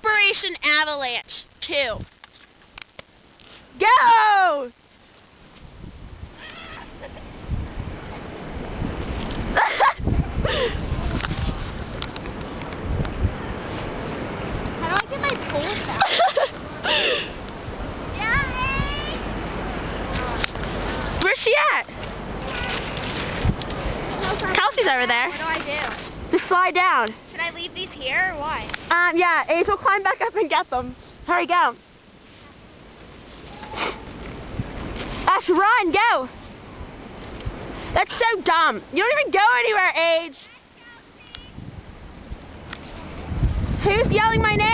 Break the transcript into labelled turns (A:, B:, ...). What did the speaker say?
A: Operation Avalanche 2.
B: Go!
A: How do I get my pole back?
B: Where's she at? Kelsey's over there.
A: What do I do?
B: Just slide down.
A: Should I leave these here or what?
B: Yeah, Ace will climb back up and get them. Hurry, go. Ash, run, go. That's so dumb. You don't even go anywhere, Age. Who's yelling my name?